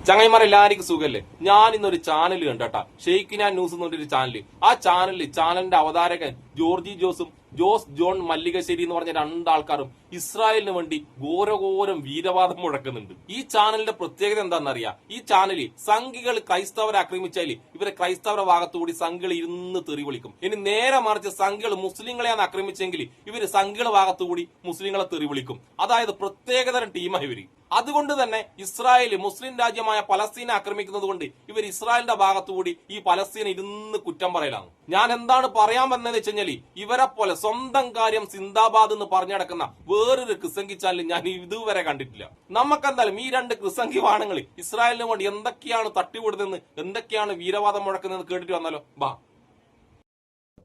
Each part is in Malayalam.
ചങ്ങായിമാരെല്ലാവർക്കും സുഖല്ലേ? ഞാൻ ഇന്നൊരു ചാനൽ കണ്ടട്ടാ, ഷെയ്ഖിന ന്യൂസ് എന്ന് പറഞ്ഞൊരു ചാനൽ. ആ ചാനലിന്റെ അവതാരകൻ ജോർജി ജോസും ജോസ് ജോൺ മല്ലികശ്ശേരി എന്ന് പറഞ്ഞ രണ്ടാൾക്കാരും ഇസ്രായേലിന് വേണ്ടി ഘോരഘോരം വീരവാദം മുഴക്കുന്നുണ്ട്. ഈ ചാനലിന്റെ പ്രത്യേകത എന്താണെന്നറിയാം? ഈ ചാനലിൽ സംഘികൾ ക്രൈസ്തവരെ ആക്രമിച്ചാൽ ഇവരെ ക്രൈസ്തവരുടെ ഭാഗത്തുകൂടി സംഘികൾ ഇരുന്ന് തെറി വിളിക്കും. ഇനി നേരെ മറിച്ച് സംഘികൾ മുസ്ലിങ്ങളെയാണ് ആക്രമിച്ചെങ്കിൽ ഇവര് സംഘികളുടെ ഭാഗത്തുകൂടി മുസ്ലിങ്ങളെ തെറി വിളിക്കും. അതായത് പ്രത്യേകതരം ടീമാണ് ഇവര്. അതുകൊണ്ട് തന്നെ ഇസ്രായേൽ മുസ്ലിം രാജ്യമായ പലസ്തീനെ ആക്രമിക്കുന്നത് കൊണ്ട് ഇവർ ഇസ്രായേലിന്റെ ഭാഗത്തുകൂടി ഈ പലസ്തീനെ ഇരുന്ന് കുറ്റം പറയലാണ്. ഞാൻ എന്താണ് പറയാൻ വന്നതെന്ന് വെച്ച് കഴിഞ്ഞാൽ, ഇവരെ പോലെ സ്വന്തം കാര്യം സിന്ദാബാദ് എന്ന് പറഞ്ഞു നടക്കുന്ന വേറൊരു ക്രിസംഗി ചാനൽ ഞാൻ ഇതുവരെ കണ്ടിട്ടില്ല. നമുക്കെന്തായാലും ഈ രണ്ട് ക്രിസംഗി വാണങ്ങൾ ഇസ്രായേലിന് വേണ്ടി എന്തൊക്കെയാണ് തട്ടിവിടുന്നതെന്ന്, എന്തൊക്കെയാണ് വീരവാദം മുഴക്കുന്നതെന്ന് കേട്ടിട്ട് വന്നാലോ? ബാ.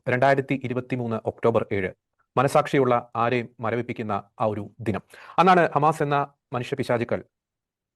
2023 ഒക്ടോബർ 7 മനസാക്ഷിയുള്ള ആരെയും മരവിപ്പിക്കുന്ന ആ ഒരു ദിനം. അന്നാണ് ഹമാസ് എന്ന മനുഷ്യ പിശാചുക്കൾ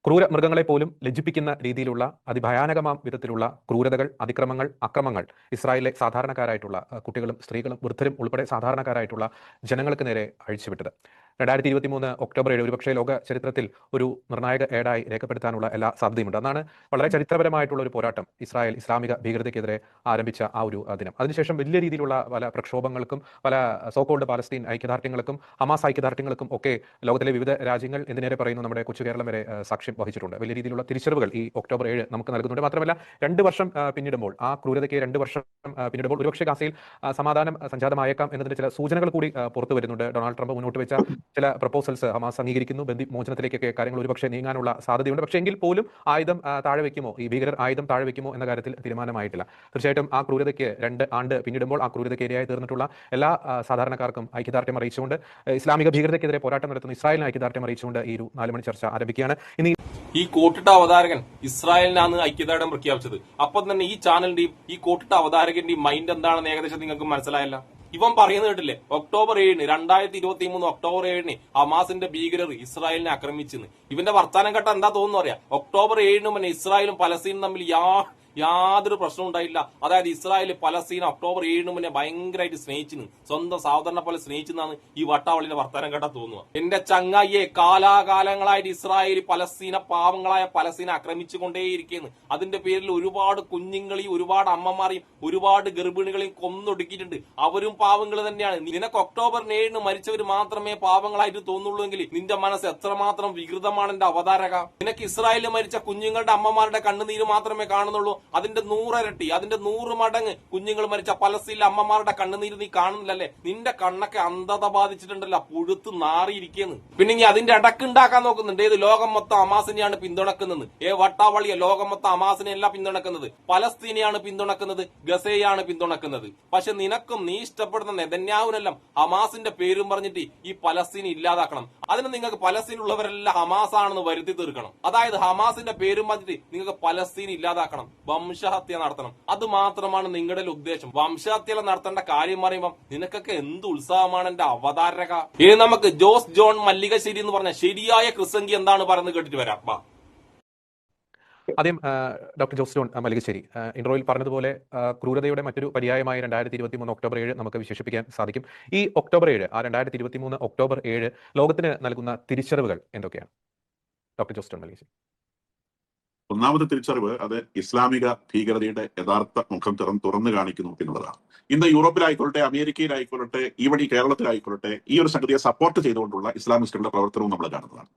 ക്രൂര മൃഗങ്ങളെ പോലും ലജ്ജിപ്പിക്കുന്ന രീതിയിലുള്ള അതിഭയാനകമാം വിധത്തിലുള്ള ക്രൂരതകൾ, അതിക്രമങ്ങൾ, അക്രമങ്ങൾ ഇസ്രായേലിലെ സാധാരണക്കാരായിട്ടുള്ള കുട്ടികളും സ്ത്രീകളും വൃദ്ധരും ഉൾപ്പെടെ സാധാരണക്കാരായിട്ടുള്ള ജനങ്ങൾക്ക് നേരെ അഴിച്ചുവിട്ടത്. 2023 ഒക്ടോബർ 7 ഒരുപക്ഷെ ലോക ചരിത്രത്തിൽ ഒരു നിർണായക ഏടായി രേഖപ്പെടുത്താനുള്ള എല്ലാ സാധ്യതയുമുണ്ട്. അന്നാണ് വളരെ ചരിത്രപരമായിട്ടുള്ള ഒരു പോരാട്ടം ഇസ്രായേൽ ഇസ്ലാമിക ഭീകരതയ്ക്കെതിരെ ആരംഭിച്ച ആ ഒരു ദിനം. അതിനുശേഷം വലിയ രീതിയിലുള്ള പല പ്രക്ഷോഭങ്ങൾക്കും പല സോകോൾഡ് പാലസ്തീൻ ഐക്യദാർഢ്യങ്ങൾക്കും ഹമാസ് ഐക്യദാർഢ്യങ്ങൾക്കും ഒക്കെ ലോകത്തിലെ വിവിധ രാജ്യങ്ങൾ, എന്തിനേറെ പറയുന്നു നമ്മുടെ കൊച്ചു കേരളം വരെ സാക്ഷ്യം വഹിച്ചിട്ടുണ്ട്. വലിയ രീതിയിലുള്ള തിരിച്ചറിവുകൾ ഈ ഒക്ടോബർ 7 നമുക്ക് നൽകുന്നുണ്ട്. മാത്രമല്ല 2 വർഷം പിന്നിടുമ്പോൾ, ആ ക്രൂരതയ്ക്ക് 2 വർഷം പിന്നിടുമ്പോൾ ഒരുപക്ഷെ ഗാസയിൽ സമാധാനം സംജാതമായേക്കാം എന്നതിന്റെ ചില സൂചനകൾ കൂടി പുറത്തു വരുന്നുണ്ട്. ഡൊണാൾഡ് ട്രംപ് മുന്നോട്ട് വെച്ച ചില പ്രപ്പോസൽസ് ഹമാസ് അംഗീകരിക്കുന്നു. ബന്ദിമോചനത്തിലേക്കൊക്കെ കാര്യങ്ങൾ ഒരുപക്ഷെ നീങ്ങാനുള്ള സാധ്യതയുണ്ട്. പക്ഷേ എങ്കിൽ പോലും ആയുധം താഴെ വെക്കുമോ, ഈ ഭീകരർ ആയുധം താഴെ വെക്കുമോ എന്ന കാര്യത്തിൽ തീരുമാനമായിട്ടില്ല. തീർച്ചയായിട്ടും ആ ക്രൂരതയ്ക്ക് 2 ആണ്ട് പിന്നിടുമ്പോൾ ആ ക്രൂരതയ്ക്ക് ഇരയായി തീർന്നിട്ടുള്ള എല്ലാ സാധാരണക്കാർക്കും ഐക്യദാർഢ്യം അറിയിച്ചുകൊണ്ട്, ഇസ്ലാമിക ഭീകരതയ്ക്കെതിരെ പോരാട്ടം നടത്തുന്ന ഇസ്രായേലിന് ഐക്യദാർഢ്യം അറിയിച്ചുകൊണ്ട് ഈ ഒരു 4 മണി ചർച്ച ആരംഭിക്കുകയാണ്. ഇനി ഈ കോട്ടിട്ട അവതാരകൻ ഇസ്രായേലിനാണ് ഐക്യദാർഢ്യം പ്രഖ്യാപിച്ചത്. അപ്പം തന്നെ ഈ ചാനലിന്റെയും ഈ കോട്ടിട്ട അവതാരകന്റെയും മൈൻഡ് എന്താണെന്ന് ഏകദേശം നിങ്ങൾക്ക് മനസ്സിലായല്ല. ഇവൻ പറയുന്നത് കേട്ടില്ലേ, ഒക്ടോബർ 7 2023 ഒക്ടോബർ 7 ഹമാസിന്റെ ഭീകരർ ഇസ്രായേലിനെ ആക്രമിച്ചെന്ന്. ഇവന്റെ വർത്താനം കേട്ട എന്താ തോന്നുന്നു അറിയാം? ഒക്ടോബർ 7 മുന്നേ ഇസ്രായേലും പലസ്തീനും തമ്മിൽ യാതൊരു പ്രശ്നവും ഉണ്ടായില്ല. അതായത് ഇസ്രായേൽ പലസ്തീൻ ഒക്ടോബർ 7 മുന്നേ ഭയങ്കരമായിട്ട് സ്നേഹിച്ചിന്, സ്വന്തം സഹോദരനെ പോലെ സ്നേഹിച്ചെന്നാണ് ഈ വട്ടാവളിന്റെ വർത്താനം കേട്ടാ തോന്നുക. എന്റെ ചങ്ങായിയെ, കാലാകാലങ്ങളായിട്ട് ഇസ്രായേൽ പാവങ്ങളായ പലസ്തീനെ ആക്രമിച്ചുകൊണ്ടേയിരിക്കുന്നു. അതിന്റെ പേരിൽ ഒരുപാട് കുഞ്ഞുങ്ങളെയും ഒരുപാട് അമ്മമാരെയും ഒരുപാട് ഗർഭിണികളെയും കൊന്നൊടുക്കിയിട്ടുണ്ട്. അവരും പാവങ്ങൾ തന്നെയാണ്. നിനക്ക് ഒക്ടോബർ 7 മരിച്ചവർ മാത്രമേ പാവങ്ങളായിട്ട് തോന്നുള്ളൂ എങ്കിൽ നിന്റെ മനസ്സ് എത്രമാത്രം വികൃതമാണ് എന്റെ അവതാരക. നിനക്ക് ഇസ്രായേലിൽ മരിച്ച കുഞ്ഞുങ്ങളുടെ അമ്മമാരുടെ കണ്ണുനീര് മാത്രമേ കാണുന്നുള്ളൂ. അതിന്റെ 100 ഇരട്ടി, അതിന്റെ 100 മടങ്ങ് കുഞ്ഞുങ്ങൾ മരിച്ച പലസ്തീനിലെ അമ്മമാരുടെ കണ്ണുനീര് നീ കാണുന്നില്ലല്ലേ? നിന്റെ കണ്ണൊക്കെ അന്ധത ബാധിച്ചിട്ടുണ്ടല്ലോ, പുഴുത്ത് നാറിയിരിക്കുന്നു. പിന്നെ നീ അതിന്റെ അടക്കുണ്ടാക്കാൻ നോക്കുന്നുണ്ട്. ഏത് ലോകം മൊത്തം ഹമാസിനെയാണ് പിന്തുണക്കുന്നത്? വട്ടാവളിയ ലോകം മൊത്തം ഹമാസിനെയല്ല പിന്തുണക്കുന്നത്, പലസ്തീനെയാണ് പിന്തുണക്കുന്നത്, ഗസയെയാണ് പിന്തുണക്കുന്നത്. പക്ഷെ നിനക്കും നീ ഇഷ്ടപ്പെടുന്ന നെതന്യാഹുവിനെല്ലാം ഹമാസിന്റെ പേരും പറഞ്ഞിട്ട് ഈ പലസ്തീൻ ഇല്ലാതാക്കണം. അതിന് നിങ്ങൾക്ക് പലസ്തീനുള്ളവരെല്ലാം ഹമാസ് ആണെന്ന് വരുത്തി തീർക്കണം. അതായത് ഹമാസിന്റെ പേരും പറഞ്ഞിട്ട് നിങ്ങൾക്ക് പലസ്തീൻ ഇല്ലാതാക്കണം, വംശഹത്യ നടത്തണം. അത് മാത്രമാണ് നിങ്ങളുടെ ഉദ്ദേശം. വംശഹത്യ നടത്തേണ്ട കാര്യം പറയുമ്പോൾ നിനക്കൊക്കെ എന്ത് ഉത്സാഹമാണ് എന്റെ അവതാരക. ഇനി നമുക്ക് ജോസ് ജോൺ മല്ലികശ്ശേരി എന്ന് പറഞ്ഞ ശരിയായ ക്രിസംഗി എന്താണ് പറയുന്നത് കേട്ടിട്ട് വരാം. ആദ്യം ഡോക്ടർ ജോസ് ജോൺ മല്ലികശ്ശേരി ഇൻട്രോയിൽ പറഞ്ഞതുപോലെ ക്രൂരതയുടെ മറ്റൊരു പര്യായമായി 2023 ഒക്ടോബർ 7 നമുക്ക് വിശേഷിപ്പിക്കാൻ സാധിക്കും. ഈ ഒക്ടോബർ 7, ആ 2023 ഒക്ടോബർ 7 ലോകത്തിന് നൽകുന്ന തിരിച്ചറിവുകൾ എന്തൊക്കെയാണ് ഡോക്ടർ ജോസ് ജോൺ മല്ലികശ്ശേരി? ഒന്നാമത് തിരിച്ചറിവ് അത് ഇസ്ലാമിക ഭീകരതയുടെ യഥാർത്ഥ മുഖം തുറന്നു കാണിക്കുന്നു എന്നുള്ളതാണ്. ഇന്ന് യൂറോപ്പിലായിക്കൊള്ളട്ടെ, അമേരിക്കയിലായിക്കൊള്ളട്ടെ, ഈ കേരളത്തിലായിക്കൊള്ളട്ടെ, ഈ ഒരു സംഗതിയെ സപ്പോർട്ട് ചെയ്തുകൊണ്ടുള്ള ഇസ്ലാമിസ്റ്റുകളുടെ പ്രവർത്തനവും നമ്മൾ കാണുന്നതാണ്.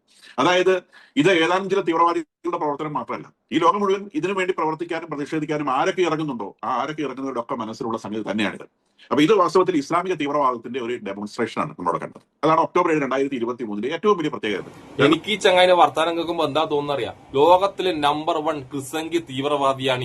അതായത് ഇത് ഏതാനും ചില തീവ്രവാദികളുടെ പ്രവർത്തനം മാത്രമല്ല, ഈ ലോകം മുഴുവൻ ഇതിനു വേണ്ടി പ്രവർത്തിക്കാനും പ്രതിഷേധിക്കാനും ആരൊക്കെ ഇറങ്ങുന്നുണ്ടോ ആ ആരൊക്കെ ഇറങ്ങുന്നവരുടെ ഒക്കെ മനസ്സിലുള്ള സംഗതി തന്നെയാണിത്. അപ്പൊ ഇത് വാസ്തവത്തിൽ ഇസ്ലാമിക തീവ്രവാദത്തിന്റെ ഒരു ഡെമോൺസ്ട്രേഷൻ ആണ് നമ്മളോട് കണ്ടത്. അതാണ് ഒക്ടോബർ 7 2023 ഏറ്റവും വലിയ പ്രത്യേകത. എനിക്ക് ഈ ചങ്ങായിനെ വർത്താനം കേൾക്കുമ്പോ എന്താ തോന്നുന്നറിയാം? ലോകത്തിലെ നമ്പർ 1 ക്രിസംഗി തീവ്രവാദിയാണ്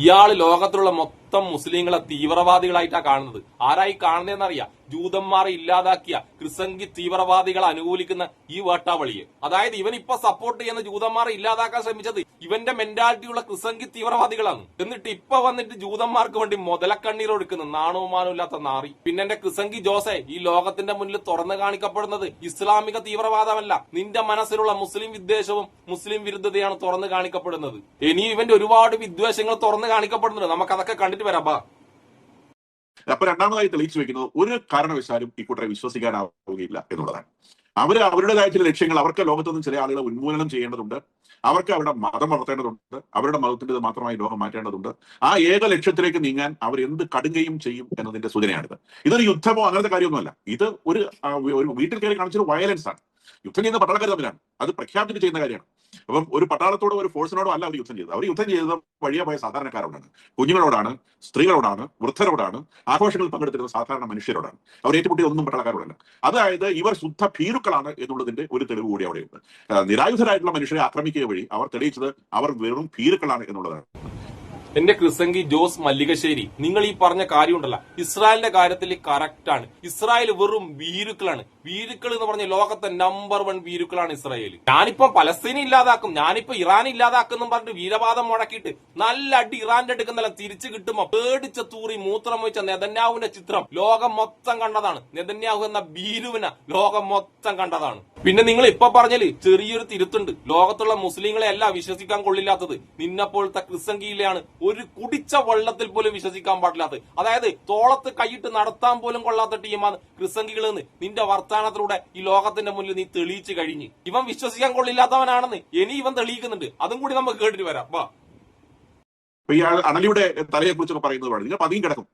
ഇയാള് ലോകത്തിലുള്ള മൊത്തം മുസ്ലിങ്ങളെ തീവ്രവാദികളായിട്ടാ കാണുന്നത്. ആരായി കാണുന്നതെന്നറിയാം? ജൂതന്മാരെ ഇല്ലാതാക്കിയ ക്രിസംഗി തീവ്രവാദികളെ അനുകൂലിക്കുന്ന ഈ വേട്ടാവളിയെ. അതായത് ഇവൻ ഇപ്പൊ സപ്പോർട്ട് ചെയ്യുന്ന ജൂതന്മാരെ ഇല്ലാതാക്കാൻ ശ്രമിച്ചത് ഇവന്റെ മെന്റാലിറ്റിയുള്ള ക്രിസംഗി തീവ്രവാദികളാണ്. എന്നിട്ട് ഇപ്പൊ വന്നിട്ട് ജൂതന്മാർക്ക് വേണ്ടി മുതലക്കണ്ണീർ ഒഴുക്കുന്ന നാണവുമാനും ഇല്ലാത്ത നാറി. പിന്നെ എന്റെ ക്രിസംഗി ജോസെ, ഈ ലോകത്തിന്റെ മുന്നിൽ തുറന്നു കാണിക്കപ്പെടുന്നത് ഇസ്ലാമിക തീവ്രവാദമല്ല, നിന്റെ മനസ്സിലുള്ള മുസ്ലിം വിദ്വേഷവും മുസ്ലിം വിരുദ്ധതയാണ് തുറന്നു കാണിക്കപ്പെടുന്നത്. ഇനി ഇവന്റെ ഒരുപാട് വിദ്വേഷങ്ങൾ തുറന്നു കാണിക്കപ്പെടുന്നുണ്ട്. നമുക്കതൊക്കെ കണ്ടിട്ട് വരാം. അപ്പൊ രണ്ടാമതായി തെളിയിച്ചു വെക്കുന്നത് ഒരു കാരണവശാലും ഈ കൂട്ടരെ വിശ്വസിക്കാനാവുകയില്ല എന്നുള്ളതാണ്. അവർ അവരുടേതായ ചില ലക്ഷ്യങ്ങൾ, അവർക്ക് ലോകത്തു നിന്ന് ചില ആളുകളെ ഉന്മൂലനം ചെയ്യേണ്ടതുണ്ട്, അവർക്ക് അവരുടെ മതം വളർത്തേണ്ടതുണ്ട്, അവരുടെ മതത്തിൻ്റെത് മാത്രമായി ലോകം മാറ്റേണ്ടതുണ്ട്. ആ ഏക ലക്ഷ്യത്തിലേക്ക് നീങ്ങാൻ അവർ എന്ത് കടുകയും ചെയ്യും എന്നതിന്റെ സൂചനയാണിത്. ഇതൊരു യുദ്ധമോ അങ്ങനത്തെ കാര്യമൊന്നുമല്ല. ഇത് ഒരു വീട്ടിൽ കയറി കാണിച്ചൊരു വയലൻസ് ആണ്. യുദ്ധം ചെയ്യുന്ന പട്ടാളക്കാർ തമ്മിലാണ്, അത് പ്രഖ്യാപിച്ചിട്ട് ചെയ്യുന്ന കാര്യമാണ്. അപ്പം ഒരു പട്ടാളത്തോടോ ഒരു ഫോഴ്സിനോടോ അല്ല അവർ യുദ്ധം ചെയ്തത്. അവർ യുദ്ധം ചെയ്തത് വഴിയെ പോയ സാധാരണക്കാരോടാണ്, കുഞ്ഞുങ്ങളോടാണ്, സ്ത്രീകളോടാണ്, വൃദ്ധരോടാണ്, ആഘോഷങ്ങളിൽ പങ്കെടുത്തിരുന്ന സാധാരണ മനുഷ്യരോടാണ്. അവർ ഏറ്റുമുട്ടിയ ഒന്നും പട്ടാളക്കാരോടല്ല. അതായത് ഇവർ ശുദ്ധ ഭീരുക്കളാണ് എന്നുള്ളതിന്റെ ഒരു തെളിവ് കൂടി അവിടെയുണ്ട്. നിരായുധരായിട്ടുള്ള മനുഷ്യരെ ആക്രമിക്കുക വഴി അവർ തെളിയിച്ചത് അവർ വെറും ഭീരുക്കളാണ് എന്നുള്ളതാണ്. എന്റെ ക്രിസംഗി ജോസ് മല്ലികശ്ശേരി, നിങ്ങൾ ഈ പറഞ്ഞ കാര്യമുണ്ടല്ല, ഇസ്രായേലിന്റെ കാര്യത്തിൽ കറക്റ്റ് ആണ്. ഇസ്രായേൽ വെറും ഭീരുക്കളാണ്. ഭീരുക്കൾ എന്ന് പറഞ്ഞ ലോകത്തെ നമ്പർ 1 ഭീരുക്കളാണ് ഇസ്രായേൽ. ഞാനിപ്പോ പലസ്തീനെ ഇല്ലാതാക്കും, ഞാനിപ്പോ ഇറാനെ ഇല്ലാതാക്കും പറഞ്ഞിട്ട് വീരവാദം മുഴക്കിയിട്ട് നല്ല അടി ഇറാന്റെ അടുക്കുന്നല്ല തിരിച്ചു കിട്ടുമ്പോ പേടിച്ച തൂറി മൂത്രം വെച്ച നെതന്യാഹുവിന്റെ ചിത്രം ലോകം മൊത്തം കണ്ടതാണ്. നെതന്യാഹു എന്ന ഭീരുവിനെ ലോകം മൊത്തം കണ്ടതാണ്. പിന്നെ നിങ്ങൾ ഇപ്പൊ പറഞ്ഞാല് ചെറിയൊരു തിരുത്തുണ്ട്. ലോകത്തുള്ള മുസ്ലിങ്ങളെ അല്ല വിശ്വസിക്കാൻ കൊള്ളില്ലാത്തത്, നിന്നെപ്പോലത്തെ ക്രിസംഗിയിലെയാണ് ഒരു കുടിച്ച വെള്ളത്തിൽ പോലും വിശ്വസിക്കാൻ പാടില്ലാത്തത്. അതായത് തോളത്ത് കൈയിട്ട് നടത്താൻ പോലും കൊള്ളാത്ത ടീമാണ് ക്രിസംഗികളെന്ന് നിന്റെ വർത്താനത്തിലൂടെ ഈ ലോകത്തിന്റെ മുന്നിൽ നീ തെളിയിച്ചു കഴിഞ്ഞ്. ഇവൻ വിശ്വസിക്കാൻ കൊള്ളില്ലാത്തവനാണെന്ന് ഇനി ഇവൻ തെളിയിക്കുന്നുണ്ട്. അതും കൂടി നമുക്ക് കേട്ടിട്ട് വരാം. വാ. അപ്പൊ ഇയാൾ അണലിയുടെ തലയെ കുറിച്ചൊക്കെ പറയുന്നത് പാടില്ല. നിങ്ങൾ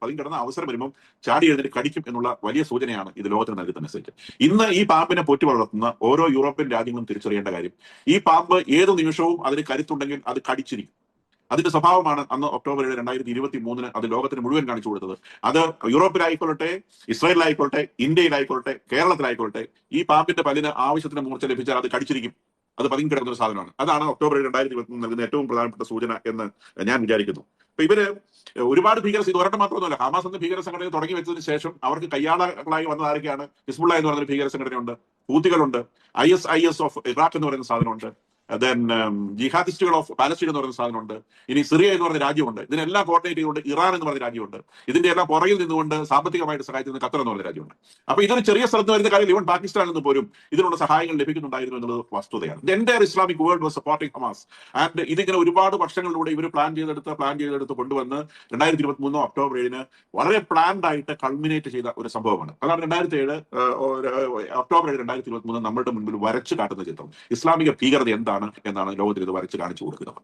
പതിയും കിടന്ന അവസരം വരുമ്പോൾ ചാടി എഴുന്നേറ്റ് കടിക്കും എന്നുള്ള വലിയ സൂചനയാണ് ഇത് ലോകത്തിന് നൽകുന്നതനുസരിച്ച്. ഇന്ന് ഈ പാമ്പിനെ പോറ്റി വളർത്തുന്ന ഓരോ യൂറോപ്യൻ രാജ്യങ്ങളും തിരിച്ചറിയേണ്ട കാര്യം, ഈ പാമ്പ് ഏത് നിമിഷവും അതിന് കരുത്തുണ്ടെങ്കിൽ അത് കടിച്ചിരിക്കും. അതിന്റെ സ്വഭാവമാണ് അന്ന് ഒക്ടോബർ 7, 2023 അത് ലോകത്തിന് മുഴുവൻ കാണിച്ചു കൊടുത്തത്. അത് യൂറോപ്പിലായിക്കൊള്ളട്ടെ, ഇസ്രായേലിലായിക്കൊള്ളട്ടെ, ഇന്ത്യയിലായിക്കൊള്ളട്ടെ, കേരളത്തിലായിക്കൊള്ളട്ടെ, ഈ പാമ്പിന്റെ പല്ലിന് ആവശ്യത്തിന് മൂർച്ച ലഭിച്ചാൽ അത് കടിച്ചിരിക്കും. അത് പതിങ്ങി കിടക്കുന്ന ഒരു സാധനമാണ്. അതാണ് ഒക്ടോബർ 2023 നൽകുന്ന ഏറ്റവും പ്രധാനപ്പെട്ട സൂചന എന്ന് ഞാൻ വിചാരിക്കുന്നു. അപ്പൊ ഇവര് ഒരുപാട് ഭീകര, ഇത് ഒരെണ്ണം മാത്രമൊന്നുമല്ല, ഹമാസ് എന്ന ഭീകര സംഘടന തുടങ്ങി വെച്ചതിന് ശേഷം അവർക്ക് കയ്യാളകളായി വന്നത് ആരൊക്കെയാണ്? ഹിസ്ബുള്ള എന്ന് പറയുന്ന ഭീകര സംഘടനയുണ്ട്, ഹൂത്തികളുണ്ട്, IS ഓഫ് ഇറാഖ് എന്ന് പറയുന്ന സാധനമുണ്ട്, ദെൻ ജിഹാദിസ്റ്റുകൾ ഓഫ് പാലസ്തീൻ എന്ന് പറയുന്ന സാധനമുണ്ട്, ഇനി സിറിയ എന്ന് പറയുന്ന രാജ്യമുണ്ട്. ഇതിനെല്ലാം കോർഡിനേറ്റ് ചെയ്തുകൊണ്ട് ഇറാൻ എന്ന് പറയുന്ന രാജ്യമുണ്ട്. ഇതിന്റെ എല്ലാം പുറകിൽ നിന്നുകൊണ്ട് സാമ്പത്തികമായിട്ട് സഹായിക്കുന്ന ഖത്തർ എന്ന് പറയുന്ന രാജ്യമുണ്ട്. അപ്പൊ ഇതൊരു ചെറിയ സ്ഥലത്ത് വരുന്ന കാര്യം, ഇവൻ പാകിസ്ഥാനിൽ നിന്ന് പോലും ഇതിനുള്ള സഹായങ്ങൾ ലഭിക്കുന്നുണ്ടായിരുന്നു എന്നുള്ളത് വസ്തുതയാണ്. The entire Islamic world was supporting Hamas. And ഇതിങ്ങനെ ഒരുപാട് വർഷങ്ങളിലൂടെ ഇവർ പ്ലാൻ ചെയ്തെടുത്ത് കൊണ്ടുവന്ന് 2023 ഒക്ടോബർ 7 വളരെ പ്ലാൻഡ് ആയിട്ട് കൾമിനേറ്റ് ചെയ്ത ഒരു സംഭവമാണ്. അതാണ് 2007 ഒക്ടോബർ 7, 2023 നമ്മളുടെ മുൻപിൽ വരച്ചു കാട്ടുന്ന ചിത്രം. ഇസ്ലാമിക ഭീകരത എന്താണ് എന്നാണ് ലോകത്തിൽ ഇത് വരച്ച് കാണിച്ചു കൊടുക്കുന്നത്.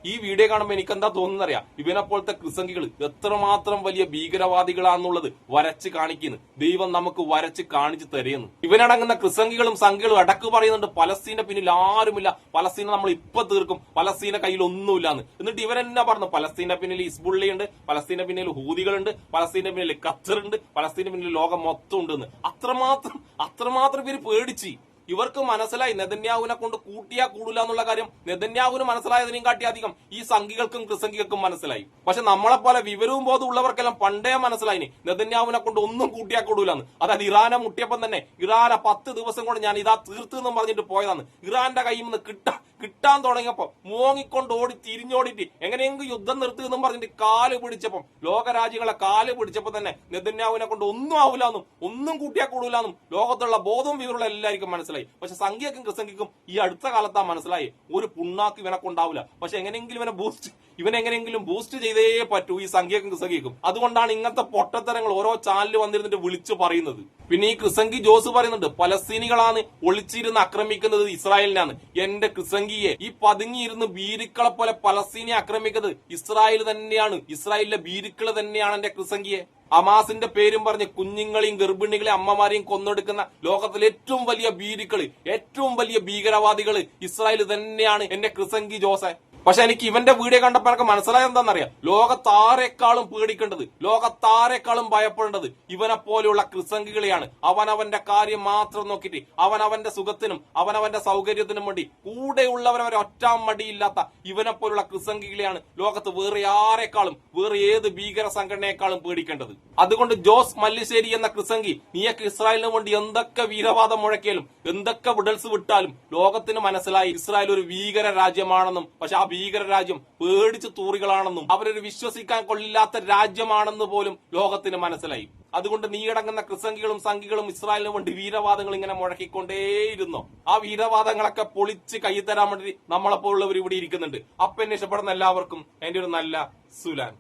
ഈ വീഡിയോ കാണുമ്പോൾ എനിക്ക് എന്താ തോന്നുന്നറിയാം, ഇവനെ പോലത്തെ ക്രിസംഗികൾ എത്രമാത്രം വലിയ ഭീകരവാദികളാന്നുള്ളത് വരച്ച് കാണിക്കുന്നു. ദൈവം നമുക്ക് വരച്ച് കാണിച്ചു തരുന്നു. ഇവനടങ്ങുന്ന ക്രിസംഗികളും സംഘികളും അടക്ക് പറയുന്നുണ്ട് പലസ്തീന്റെ പിന്നിൽ ആരുമില്ല, പലസ്തീനെ നമ്മൾ ഇപ്പൊ തീർക്കും, പലസ്തീന്റെ കയ്യിൽ ഒന്നുമില്ലാന്ന്. എന്നിട്ട് ഇവരെന്നാ പറഞ്ഞു, പലസ്തീന്റെ പിന്നിൽ ഹിസ്ബുള്ളയുണ്ട്, പലസ്തീന്റെ പിന്നിൽ ഹൂതികളുണ്ട്, പലസ്തീന്റെ പിന്നിൽ ഖത്തറുണ്ട്, പലസ്തീന്റെ പിന്നിൽ ലോകം മൊത്തം ഉണ്ടെന്ന്. അത്രമാത്രം ഇവര് പേടിച്ച്. ഇവർക്ക് മനസ്സിലായി നെതന്യാഹുവിനെ കൊണ്ട് കൂട്ടിയാ കൂടില്ല എന്നുള്ള കാര്യം. നെതന്യാഹുവിന് മനസ്സിലായതിനെയും കാട്ടി അധികം ഈ സംഘികൾക്കും ക്രിസംഘികൾക്കും മനസ്സിലായി. പക്ഷെ നമ്മളെപ്പോലെ വിവരവും ബോധവും ഉള്ളവർക്കെല്ലാം പണ്ടേ മനസ്സിലായിന് നെതന്യാഹുവിനെ കൊണ്ട് ഒന്നും കൂട്ടിയാ കൂടൂലെന്ന്. അതായത് ഇറാനെ മുട്ടിയപ്പം തന്നെ ഇറാനെ 10 ദിവസം കൊണ്ട് ഞാൻ ഇതാ തീർത്തെന്നും പറഞ്ഞിട്ട് പോയതാണ്. ഇറാന്റെ കയ്യിൽ നിന്ന് കിട്ടാൻ തുടങ്ങിയപ്പോ മോങ്ങിക്കൊണ്ട് തിരിഞ്ഞോടിയിട്ട് എങ്ങനെയെങ്കിലും യുദ്ധം നിർത്തുമെന്നും പറഞ്ഞിട്ട് കാല് പിടിച്ചപ്പം, ലോകരാജ്യങ്ങളെ കാല് പിടിച്ചപ്പോ തന്നെ നെതന്യാഹുവിനെ കൊണ്ട് ഒന്നും ആവില്ലാന്നും ഒന്നും കൂട്ടിയാ കൂടൂലെന്നും ലോകത്തുള്ള ബോധവും വിവരമുള്ള എല്ലാവർക്കും മനസ്സിലായി. പക്ഷെ സംഖ്യക്കും ക്രിസംഖ്യക്കും ഈ അടുത്ത കാലത്താ മനസ്സിലായി ഒരു പുണ്ണാക്ക് ഇവനെ കൊണ്ടാവില്ല. പക്ഷെ ഇവനെങ്ങനെയെങ്കിലും ബൂസ്റ്റ് ചെയ്തേ പറ്റൂ ഈ സംഖ്യക്കും ക്രിസംഖ്യക്കും. അതുകൊണ്ടാണ് ഇങ്ങനത്തെ പൊട്ടത്തരങ്ങൾ ഓരോ ചാനലിൽ വന്നിരുന്നിട്ട് വിളിച്ചു പറയുന്നത്. പിന്നെ ഈ ക്രിസംഖി ജോസ് പറയുന്നുണ്ട് പലസ്തീനികളാണ് ഒളിച്ചിരുന്ന് ആക്രമിക്കുന്നത് ഇസ്രായേലിനാണ്. എന്റെ ക്രിസംഖിയെ, ഈ പതുങ്ങിയിരുന്ന് ഭീരുക്കളെ പോലെ പലസ്തീനെ ആക്രമിക്കുന്നത് ഇസ്രായേൽ തന്നെയാണ്. ഇസ്രായേലിലെ ഭീരുക്കൾ തന്നെയാണ് എന്റെ ക്രിസംഖിയെ. ഹമാസിന്റെ പേരും പറഞ്ഞ് കുഞ്ഞുങ്ങളെയും ഗർഭിണികളെയും അമ്മമാരെയും കൊന്നൊടുക്കുന്ന ലോകത്തിലെ ഏറ്റവും വലിയ ഭീരുക്കള്, ഏറ്റവും വലിയ ഭീകരവാദികള് ഇസ്രായേൽ തന്നെയാണ് എന്റെ ക്രിസംഖി ജോസെ. പക്ഷെ എനിക്ക് ഇവന്റെ വീഡിയോ കണ്ടപ്പോൾ എനിക്ക് മനസ്സിലായത് എന്താണെന്നറിയാം, ലോകത്താരെക്കാളും പേടിക്കേണ്ടത്, ലോകത്താരെക്കാളും ഭയപ്പെടേണ്ടത് ഇവനെ പോലെയുള്ള ക്രിസംഖികളെയാണ്. അവനവന്റെ കാര്യം മാത്രം നോക്കിയിട്ട് അവനവന്റെ സുഖത്തിനും അവനവന്റെ സൗകര്യത്തിനും വേണ്ടി കൂടെയുള്ളവരവരെ ഒറ്റാം മടിയില്ലാത്ത ഇവനെ പോലുള്ള ക്രിസംഖികളെയാണ് ലോകത്ത് വേറെ ആരെക്കാളും, വേറെ ഏത് ഭീകര സംഘടനയെക്കാളും പേടിക്കേണ്ടത്. അതുകൊണ്ട് ജോസ് മല്ലിശ്ശേരി എന്ന ക്രിസംഖി, നീയൊക്കെ ഇസ്രായേലിന് വേണ്ടി എന്തൊക്കെ വീരവാദം മുഴക്കിയാലും എന്തൊക്കെ വിടൽസ് വിട്ടാലും ലോകത്തിന് മനസ്സിലായി ഇസ്രായേൽ ഒരു ഭീകര രാജ്യമാണെന്നും, പക്ഷെ ആ ഭീകര രാജ്യം പേടിച്ച് തൂറികളാണെന്നും അവരൊരു വിശ്വസിക്കാൻ കൊള്ളില്ലാത്ത രാജ്യമാണെന്ന് പോലും ലോകത്തിന് മനസ്സിലായി. അതുകൊണ്ട് നീയടങ്ങുന്ന ക്രിസംഖികളും സംഘികളും ഇസ്രായേലിന് വേണ്ടി വീരവാദങ്ങൾ ഇങ്ങനെ മുഴക്കിക്കൊണ്ടേയിരുന്നോ. ആ വീരവാദങ്ങളൊക്കെ പൊളിച്ച് കൈ തരാൻ വേണ്ടി നമ്മളെപ്പോലുള്ളവർ ഇവിടെ ഇരിക്കുന്നുണ്ട്. അപ്പൊ എന്നെ ഇഷ്ടപ്പെടുന്ന എല്ലാവർക്കും എന്റെ ഒരു നല്ല സുലാൻ.